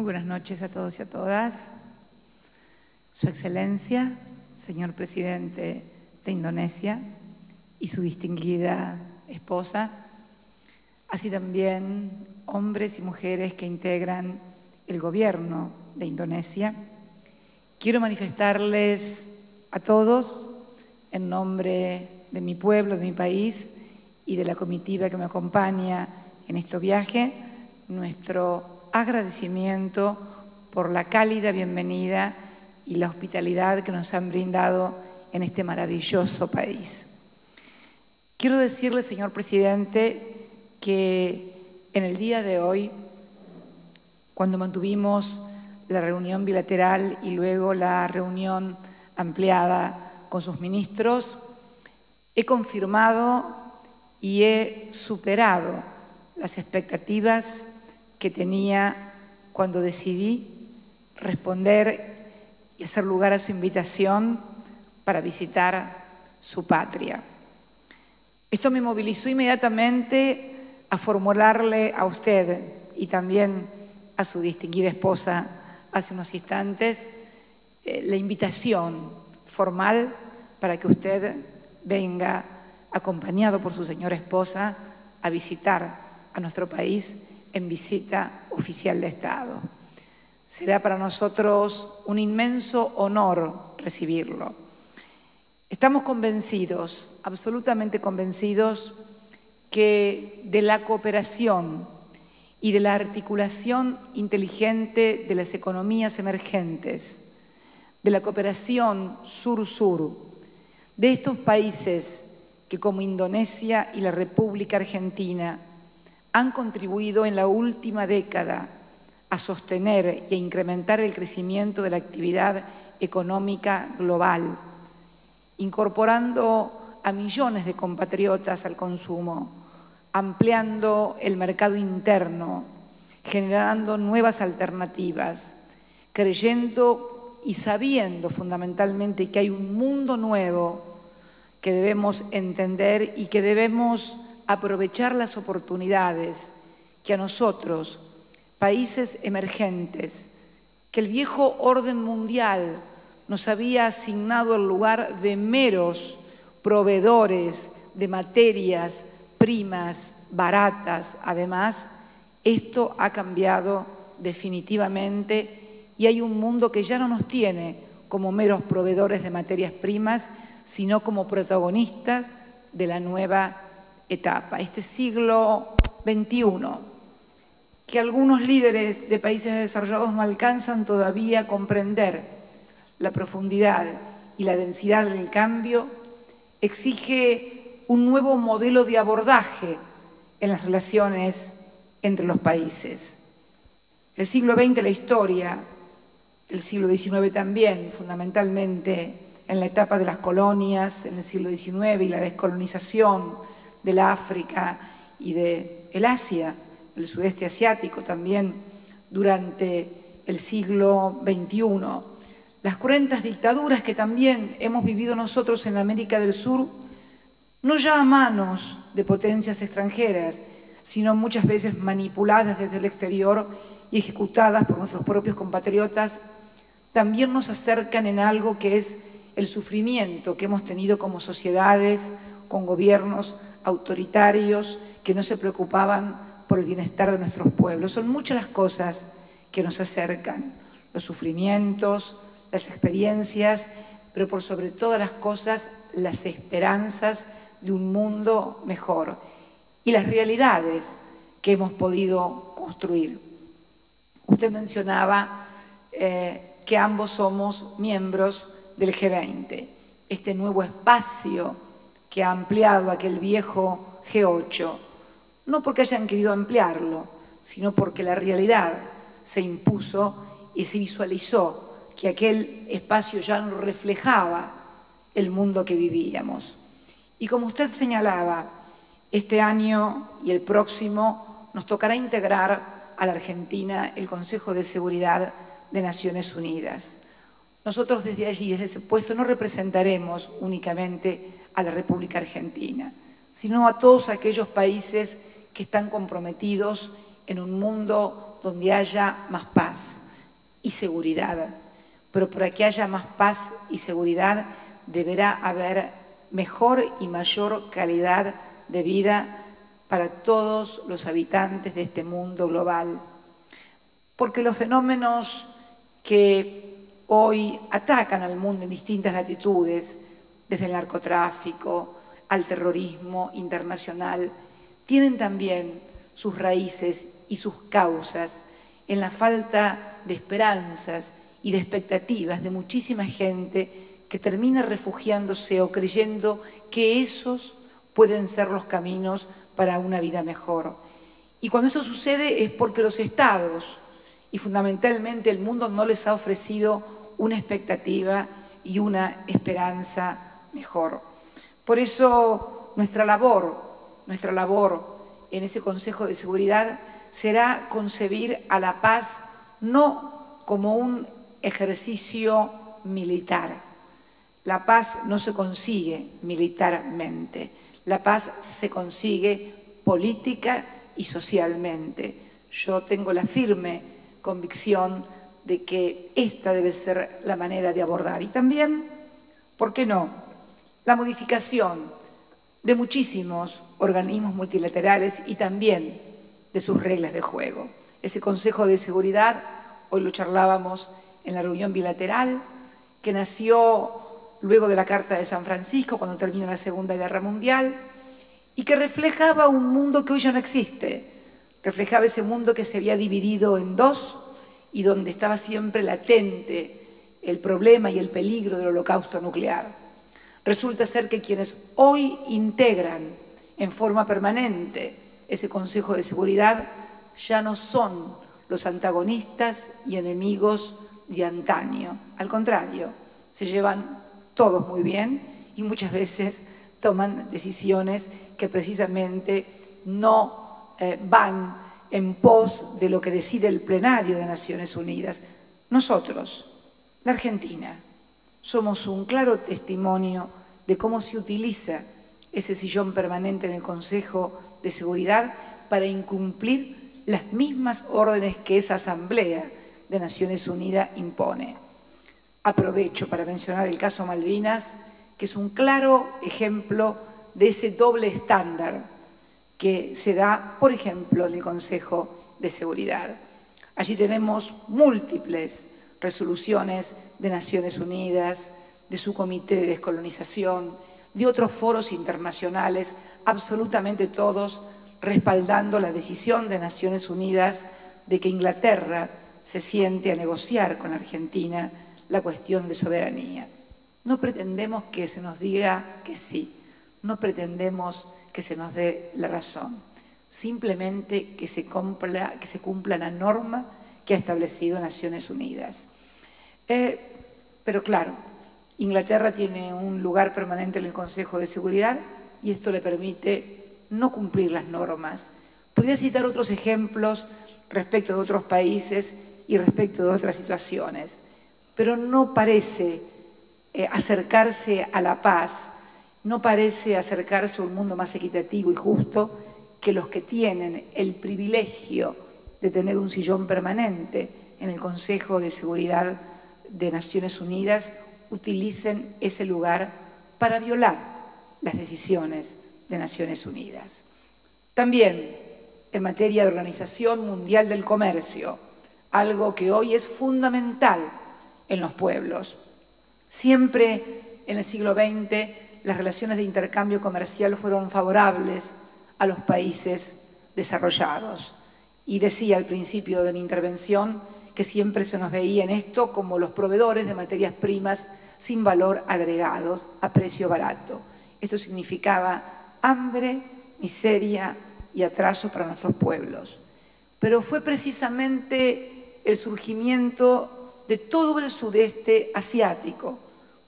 Muy buenas noches a todos y a todas. Su Excelencia, señor Presidente de Indonesia y su distinguida esposa, así también hombres y mujeres que integran el gobierno de Indonesia. Quiero manifestarles a todos, en nombre de mi pueblo, de mi país y de la comitiva que me acompaña en este viaje, nuestro agradecimiento por la cálida bienvenida y la hospitalidad que nos han brindado en este maravilloso país. Quiero decirle, señor Presidente, que en el día de hoy, cuando mantuvimos la reunión bilateral y luego la reunión ampliada con sus ministros, he confirmado y he superado las expectativas que tenía cuando decidí responder y hacer lugar a su invitación para visitar su patria. Esto me movilizó inmediatamente a formularle a usted y también a su distinguida esposa hace unos instantes la invitación formal para que usted venga acompañado por su señora esposa a visitar a nuestro país en visita oficial de Estado. Será para nosotros un inmenso honor recibirlo. Estamos convencidos, absolutamente convencidos, que de la cooperación y de la articulación inteligente de las economías emergentes, de la cooperación sur-sur, de estos países que como Indonesia y la República Argentina han contribuido en la última década a sostener y a incrementar el crecimiento de la actividad económica global, incorporando a millones de compatriotas al consumo, ampliando el mercado interno, generando nuevas alternativas, creyendo y sabiendo fundamentalmente que hay un mundo nuevo que debemos entender y que debemos aprovechar las oportunidades que a nosotros, países emergentes, que el viejo orden mundial nos había asignado el lugar de meros proveedores de materias primas baratas. Además, esto ha cambiado definitivamente y hay un mundo que ya no nos tiene como meros proveedores de materias primas, sino como protagonistas de la nueva etapa, este siglo XXI, que algunos líderes de países desarrollados no alcanzan todavía a comprender la profundidad y la densidad del cambio, exige un nuevo modelo de abordaje en las relaciones entre los países. El siglo XX, la historia, el siglo XIX también, fundamentalmente en la etapa de las colonias, en el siglo XIX y la descolonización del África y del Asia, del sudeste asiático también durante el siglo XXI. Las cruentas dictaduras que también hemos vivido nosotros en la América del Sur, no ya a manos de potencias extranjeras, sino muchas veces manipuladas desde el exterior y ejecutadas por nuestros propios compatriotas, también nos acercan en algo que es el sufrimiento que hemos tenido como sociedades, con gobiernos autoritarios que no se preocupaban por el bienestar de nuestros pueblos. Son muchas las cosas que nos acercan, los sufrimientos, las experiencias, pero por sobre todas las cosas, las esperanzas de un mundo mejor y las realidades que hemos podido construir. Usted mencionaba que ambos somos miembros del G20, este nuevo espacio que ha ampliado aquel viejo G8, no porque hayan querido ampliarlo, sino porque la realidad se impuso y se visualizó que aquel espacio ya no reflejaba el mundo que vivíamos. Y como usted señalaba, este año y el próximo nos tocará integrar a la Argentina el Consejo de Seguridad de Naciones Unidas. Nosotros desde allí, desde ese puesto, no representaremos únicamente a la República Argentina, sino a todos aquellos países que están comprometidos en un mundo donde haya más paz y seguridad. Pero para que haya más paz y seguridad deberá haber mejor y mayor calidad de vida para todos los habitantes de este mundo global. Porque los fenómenos que hoy atacan al mundo en distintas latitudes, desde el narcotráfico al terrorismo internacional, tienen también sus raíces y sus causas en la falta de esperanzas y de expectativas de muchísima gente que termina refugiándose o creyendo que esos pueden ser los caminos para una vida mejor. Y cuando esto sucede es porque los estados y fundamentalmente el mundo no les ha ofrecido una expectativa y una esperanza mejor. Por eso nuestra labor en ese Consejo de Seguridad será concebir a la paz no como un ejercicio militar. La paz no se consigue militarmente, la paz se consigue política y socialmente. Yo tengo la firme convicción de que esta debe ser la manera de abordar. Y también, ¿por qué no?, la modificación de muchísimos organismos multilaterales y también de sus reglas de juego. Ese Consejo de Seguridad, hoy lo charlábamos en la reunión bilateral, que nació luego de la Carta de San Francisco, cuando termina la Segunda Guerra Mundial, y que reflejaba un mundo que hoy ya no existe. Reflejaba ese mundo que se había dividido en dos y donde estaba siempre latente el problema y el peligro del holocausto nuclear. Resulta ser que quienes hoy integran en forma permanente ese Consejo de Seguridad ya no son los antagonistas y enemigos de antaño. Al contrario, se llevan todos muy bien y muchas veces toman decisiones que precisamente no van en pos de lo que decide el plenario de Naciones Unidas. Nosotros, la Argentina, somos un claro testimonio de cómo se utiliza ese sillón permanente en el Consejo de Seguridad para incumplir las mismas órdenes que esa Asamblea de Naciones Unidas impone. Aprovecho para mencionar el caso Malvinas, que es un claro ejemplo de ese doble estándar que se da, por ejemplo, en el Consejo de Seguridad. Allí tenemos múltiples resoluciones de Naciones Unidas, de su Comité de Descolonización, de otros foros internacionales, absolutamente todos respaldando la decisión de Naciones Unidas de que Inglaterra se siente a negociar con Argentina la cuestión de soberanía. No pretendemos que se nos diga que sí, no pretendemos que se nos dé la razón, simplemente que se cumpla la norma que ha establecido Naciones Unidas. Pero claro, Inglaterra tiene un lugar permanente en el Consejo de Seguridad y esto le permite no cumplir las normas. Podría citar otros ejemplos respecto de otros países y respecto de otras situaciones, pero no parece acercarse a la paz, no parece acercarse a un mundo más equitativo y justo que los que tienen el privilegio de tener un sillón permanente en el Consejo de Seguridad de Naciones Unidas utilicen ese lugar para violar las decisiones de Naciones Unidas. También en materia de Organización Mundial del Comercio, algo que hoy es fundamental en los pueblos. Siempre en el siglo XX las relaciones de intercambio comercial fueron favorables a los países desarrollados. Y decía al principio de mi intervención que siempre se nos veía en esto como los proveedores de materias primas sin valor agregados a precio barato. Esto significaba hambre, miseria y atraso para nuestros pueblos. Pero fue precisamente el surgimiento de todo el sudeste asiático,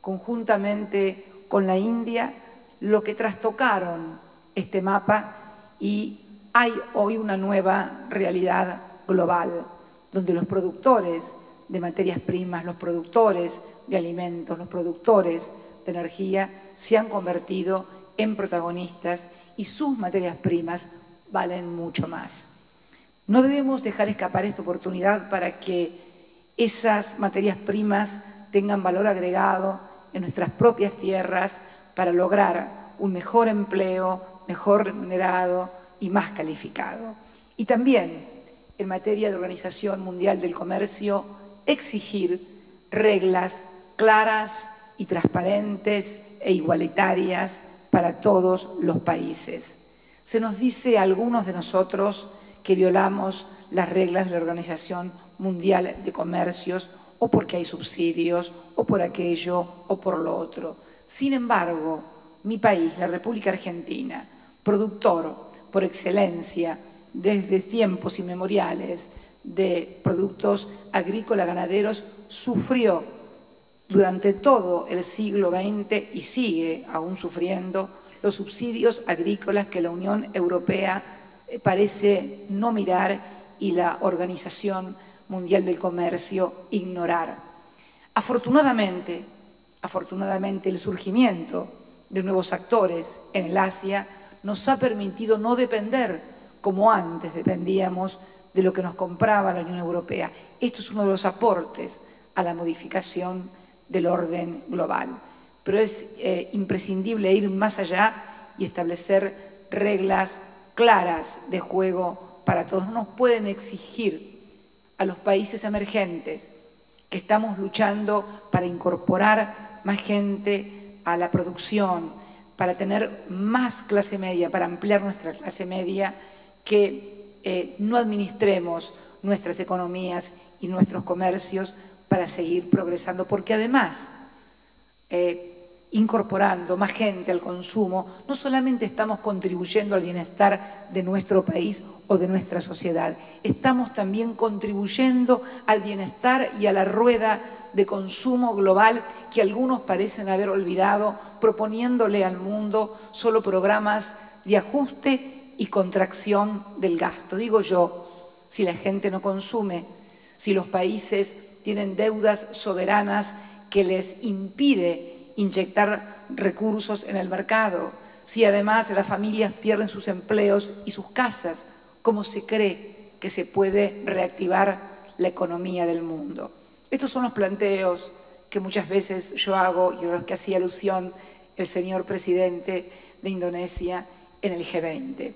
conjuntamente con la India, lo que trastocaron este mapa y hay hoy una nueva realidad global, donde los productores de materias primas, los productores de alimentos, los productores de energía se han convertido en protagonistas y sus materias primas valen mucho más. No debemos dejar escapar esta oportunidad para que esas materias primas tengan valor agregado en nuestras propias tierras para lograr un mejor empleo, mejor remunerado y más calificado. Y también, en materia de Organización Mundial del Comercio, exigir reglas claras y transparentes e igualitarias para todos los países. Se nos dice a algunos de nosotros que violamos las reglas de la Organización Mundial de Comercios o porque hay subsidios, o por aquello, o por lo otro. Sin embargo, mi país, la República Argentina, productor por excelencia desde tiempos inmemoriales de productos agrícolas ganaderos, sufrió durante todo el siglo XX y sigue aún sufriendo los subsidios agrícolas que la Unión Europea parece no mirar y la Organización Mundial del Comercio ignorar. Afortunadamente, el surgimiento de nuevos actores en el Asia nos ha permitido no depender como antes dependíamos de lo que nos compraba la Unión Europea. Esto es uno de los aportes a la modificación del orden global. Pero es imprescindible ir más allá y establecer reglas claras de juego para todos. No nos pueden exigir a los países emergentes que estamos luchando para incorporar más gente a la producción, para tener más clase media, para ampliar nuestra clase media, que no administremos nuestras economías y nuestros comercios para seguir progresando, porque además, incorporando más gente al consumo, no solamente estamos contribuyendo al bienestar de nuestro país o de nuestra sociedad, estamos también contribuyendo al bienestar y a la rueda de consumo global que algunos parecen haber olvidado, proponiéndole al mundo solo programas de ajuste y contracción del gasto. Digo yo, si la gente no consume, si los países tienen deudas soberanas que les impide inyectar recursos en el mercado, si además las familias pierden sus empleos y sus casas, ¿cómo se cree que se puede reactivar la economía del mundo? Estos son los planteos que muchas veces yo hago y a los que hacía alusión el señor presidente de Indonesia en el G20.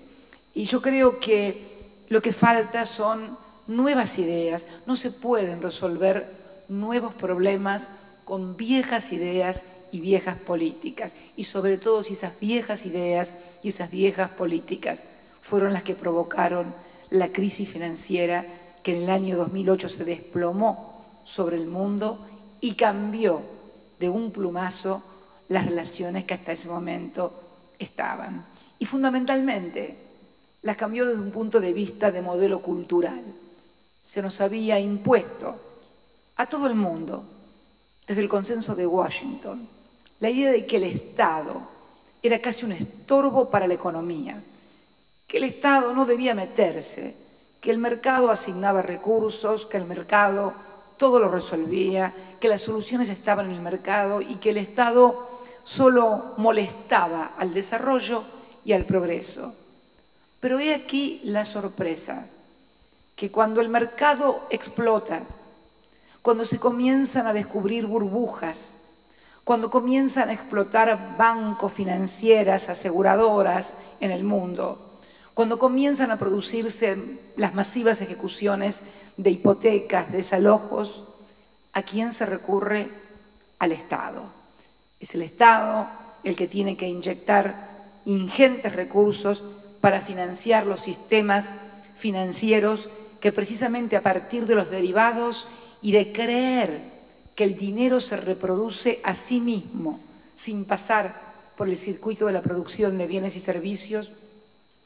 Y yo creo que lo que falta son nuevas ideas. No se pueden resolver nuevos problemas con viejas ideas y viejas políticas, y sobre todo si esas viejas ideas y esas viejas políticas fueron las que provocaron la crisis financiera que en el año 2008 se desplomó sobre el mundo y cambió de un plumazo las relaciones que hasta ese momento estaban. Y fundamentalmente las cambió desde un punto de vista de modelo cultural. Se nos había impuesto a todo el mundo, desde el consenso de Washington, la idea de que el Estado era casi un estorbo para la economía, que el Estado no debía meterse, que el mercado asignaba recursos, que el mercado todo lo resolvía, que las soluciones estaban en el mercado y que el Estado solo molestaba al desarrollo y al progreso. Pero he aquí la sorpresa, que cuando el mercado explota, cuando se comienzan a descubrir burbujas, cuando comienzan a explotar bancos, financieras, aseguradoras en el mundo, cuando comienzan a producirse las masivas ejecuciones de hipotecas, desalojos, ¿a quién se recurre? Al Estado. Es el Estado el que tiene que inyectar ingentes recursos para financiar los sistemas financieros que precisamente a partir de los derivados y de creer que el dinero se reproduce a sí mismo, sin pasar por el circuito de la producción de bienes y servicios,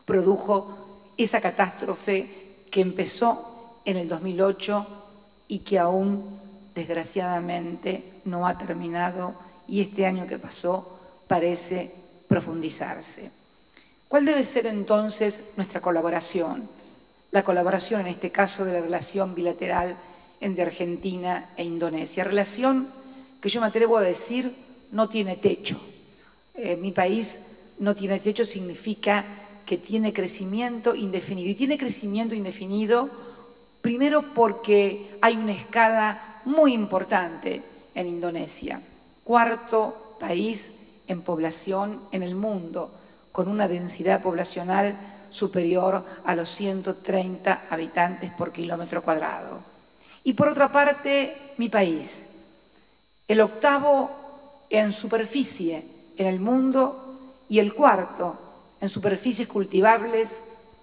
produjo esa catástrofe que empezó en el 2008 y que aún, desgraciadamente, no ha terminado y este año que pasó parece profundizarse. ¿Cuál debe ser entonces nuestra colaboración? La colaboración, en este caso, de la relación bilateral entre Argentina e Indonesia. Relación que yo me atrevo a decir no tiene techo. Mi país no tiene techo significa que tiene crecimiento indefinido. Y tiene crecimiento indefinido primero porque hay una escala muy importante en Indonesia. Cuarto país en población en el mundo, con una densidad poblacional superior a los 130 habitantes por kilómetro cuadrado. Y por otra parte, mi país, el octavo en superficie en el mundo y el cuarto en superficies cultivables,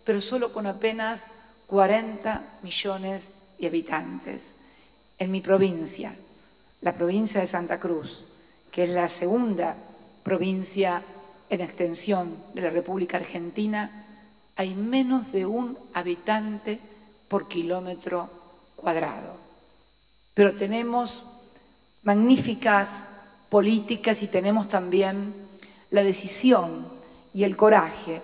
pero solo con apenas 40 millones de habitantes. En mi provincia, la provincia de Santa Cruz, que es la segunda provincia en extensión de la República Argentina, hay menos de 1 habitante por kilómetro cuadrado. Pero tenemos magníficas políticas y tenemos también la decisión y el coraje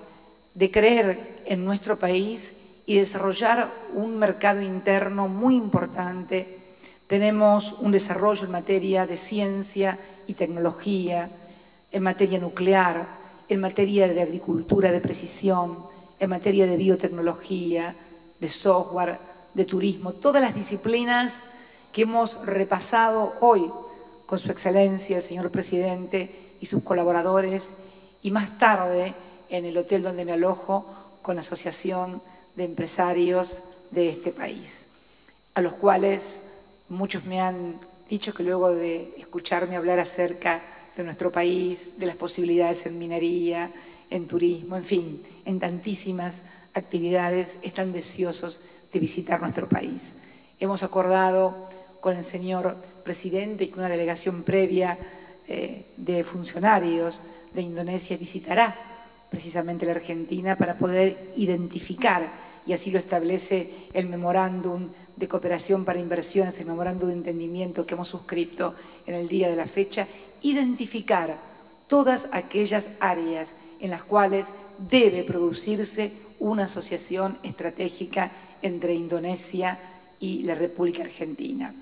de creer en nuestro país y desarrollar un mercado interno muy importante. Tenemos un desarrollo en materia de ciencia y tecnología, en materia nuclear, en materia de agricultura de precisión, en materia de biotecnología, de software, de turismo, todas las disciplinas que hemos repasado hoy con su excelencia, el señor presidente y sus colaboradores, y más tarde en el hotel donde me alojo con la Asociación de Empresarios de este país, a los cuales muchos me han dicho que luego de escucharme hablar acerca de nuestro país, de las posibilidades en minería, en turismo, en fin, en tantísimas actividades, están deseosos de visitar nuestro país. Hemos acordado con el señor presidente y con una delegación previa de funcionarios de Indonesia visitará precisamente la Argentina para poder identificar, y así lo establece el memorándum de cooperación para inversiones, el memorándum de entendimiento que hemos suscrito en el día de la fecha, identificar todas aquellas áreas en las cuales debe producirse una asociación estratégica entre Indonesia y la República Argentina.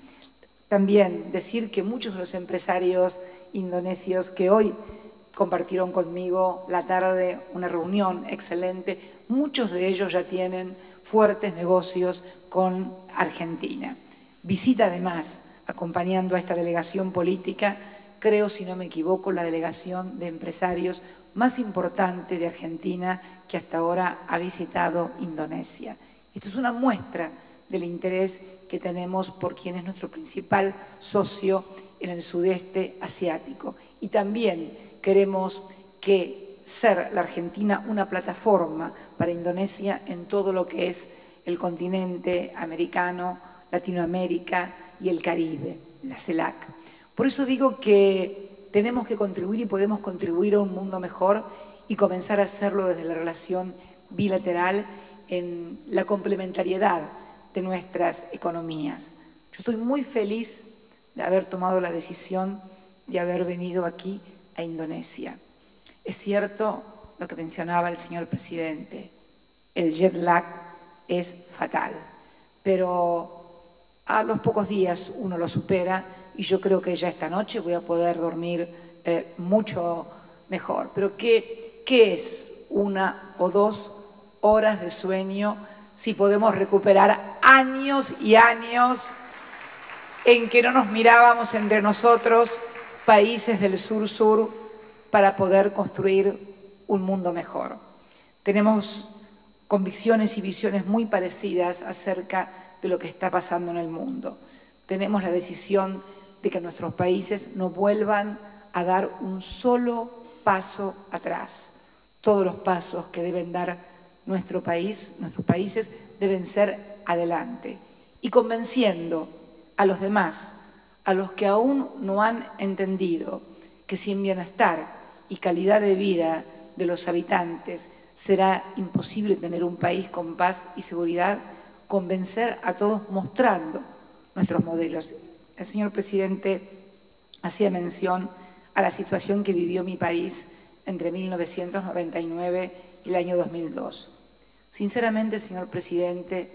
También decir que muchos de los empresarios indonesios que hoy compartieron conmigo la tarde una reunión excelente, muchos de ellos ya tienen fuertes negocios con Argentina. Visita además, acompañando a esta delegación política, creo, si no me equivoco, la delegación de empresarios más importante de Argentina que hasta ahora ha visitado Indonesia. Esto es una muestra del interés que tenemos por quien es nuestro principal socio en el sudeste asiático. Y también queremos ser la Argentina una plataforma para Indonesia en todo lo que es el continente americano, Latinoamérica y el Caribe, la CELAC. Por eso digo que tenemos que contribuir y podemos contribuir a un mundo mejor y comenzar a hacerlo desde la relación bilateral en la complementariedad de nuestras economías. Yo estoy muy feliz de haber tomado la decisión de haber venido aquí a Indonesia. Es cierto lo que mencionaba el señor presidente, el jet lag es fatal, pero a los pocos días uno lo supera y yo creo que ya esta noche voy a poder dormir mucho mejor. Pero ¿qué es 1 o 2 horas de sueño si podemos recuperar años y años en que no nos mirábamos entre nosotros, países del sur-sur, para poder construir un mundo mejor? Tenemos convicciones y visiones muy parecidas acerca de lo que está pasando en el mundo. Tenemos la decisión de que nuestros países no vuelvan a dar un solo paso atrás. Todos los pasos que deben dar nuestros países deben ser adelante. Y convenciendo a los demás, a los que aún no han entendido que sin bienestar y calidad de vida de los habitantes será imposible tener un país con paz y seguridad, convencer a todos mostrando nuestros modelos. El señor presidente hacía mención a la situación que vivió mi país entre 1999 y el año 2002. Sinceramente, señor presidente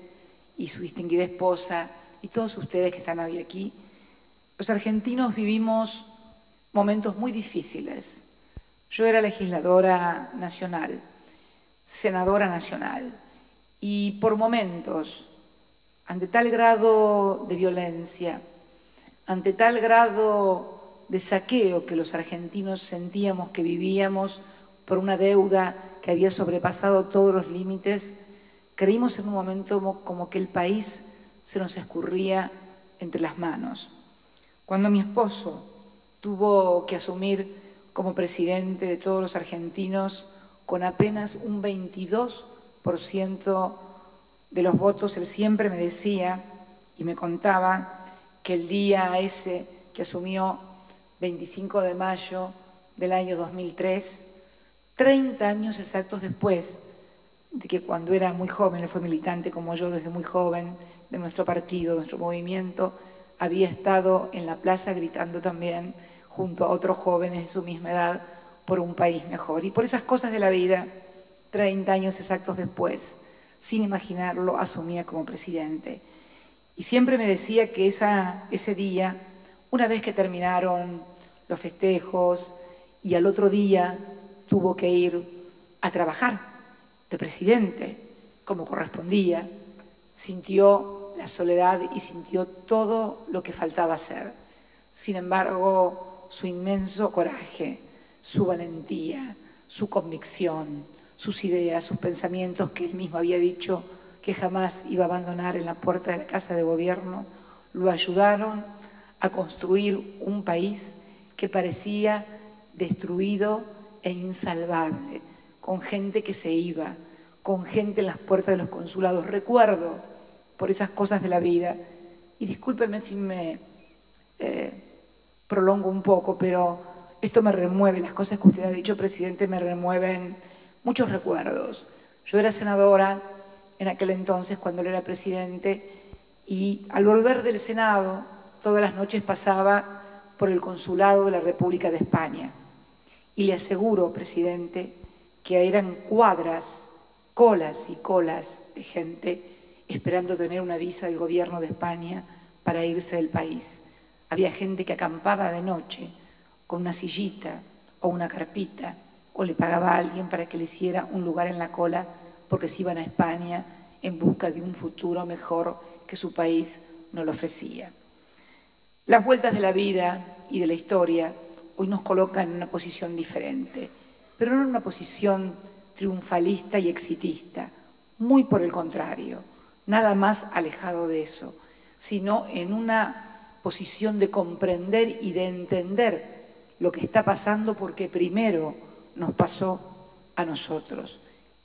y su distinguida esposa y todos ustedes que están hoy aquí, los argentinos vivimos momentos muy difíciles. Yo era legisladora nacional. senadora nacional. Y por momentos, ante tal grado de violencia, ante tal grado de saqueo que los argentinos sentíamos que vivíamos por una deuda que había sobrepasado todos los límites, creímos en un momento como que el país se nos escurría entre las manos. Cuando mi esposo tuvo que asumir como presidente de todos los argentinos con apenas un 22% de los votos, él siempre me decía y me contaba que el día ese que asumió, 25 de mayo del año 2003, 30 años exactos después de que cuando era muy joven, él fue militante como yo desde muy joven de nuestro partido, de nuestro movimiento, había estado en la plaza gritando también junto a otros jóvenes de su misma edad por un país mejor. Y por esas cosas de la vida, 30 años exactos después, sin imaginarlo, asumía como presidente. Y siempre me decía que ese día, una vez que terminaron los festejos y al otro día tuvo que ir a trabajar de presidente, como correspondía, sintió la soledad y sintió todo lo que faltaba hacer. Sin embargo, su inmenso coraje, su valentía, su convicción, sus ideas, sus pensamientos que él mismo había dicho que jamás iba a abandonar en la puerta de la Casa de Gobierno, lo ayudaron a construir un país que parecía destruido e insalvable, con gente que se iba, con gente en las puertas de los consulados. Recuerdo por esas cosas de la vida, y discúlpenme si me prolongo un poco, pero esto me remueve, las cosas que usted ha dicho, presidente, me remueven muchos recuerdos. Yo era senadora en aquel entonces, cuando él era presidente, y al volver del Senado, todas las noches pasaba por el consulado de la República de España. Y le aseguro, presidente, que eran cuadras, colas y colas de gente esperando tener una visa del gobierno de España para irse del país. Había gente que acampaba de noche con una sillita o una carpita, o le pagaba a alguien para que le hiciera un lugar en la cola porque se iban a España en busca de un futuro mejor que su país no le ofrecía. Las vueltas de la vida y de la historia hoy nos colocan en una posición diferente, pero no en una posición triunfalista y exitista, muy por el contrario, nada más alejado de eso, sino en una posición de comprender y de entender lo que está pasando porque primero nos pasó a nosotros.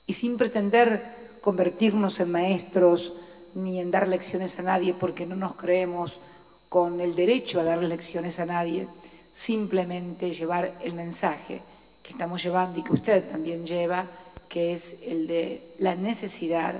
Y sin pretender convertirnos en maestros ni en dar lecciones a nadie porque no nos creemos con el derecho a dar lecciones a nadie, simplemente llevar el mensaje que estamos llevando y que usted también lleva, que es el de la necesidad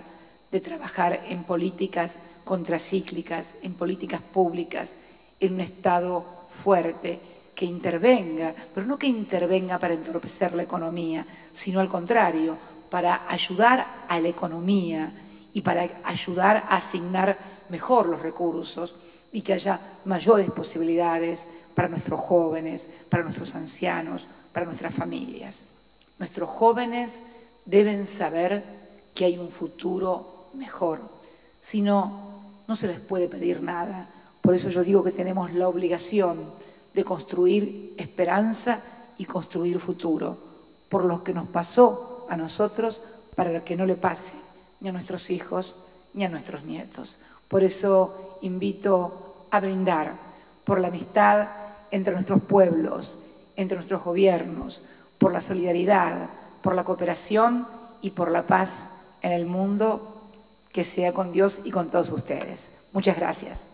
de trabajar en políticas contracíclicas, en políticas públicas, en un Estado fuerte que intervenga, pero no que intervenga para entorpecer la economía, sino al contrario, para ayudar a la economía y para ayudar a asignar mejor los recursos y que haya mayores posibilidades para nuestros jóvenes, para nuestros ancianos, para nuestras familias. Nuestros jóvenes deben saber que hay un futuro mejor, si no, no se les puede pedir nada. Por eso yo digo que tenemos la obligación de construir esperanza y construir futuro, por lo que nos pasó a nosotros, para que no le pase ni a nuestros hijos ni a nuestros nietos. Por eso invito a brindar por la amistad entre nuestros pueblos, entre nuestros gobiernos, por la solidaridad, por la cooperación y por la paz en el mundo, que sea con Dios y con todos ustedes. Muchas gracias.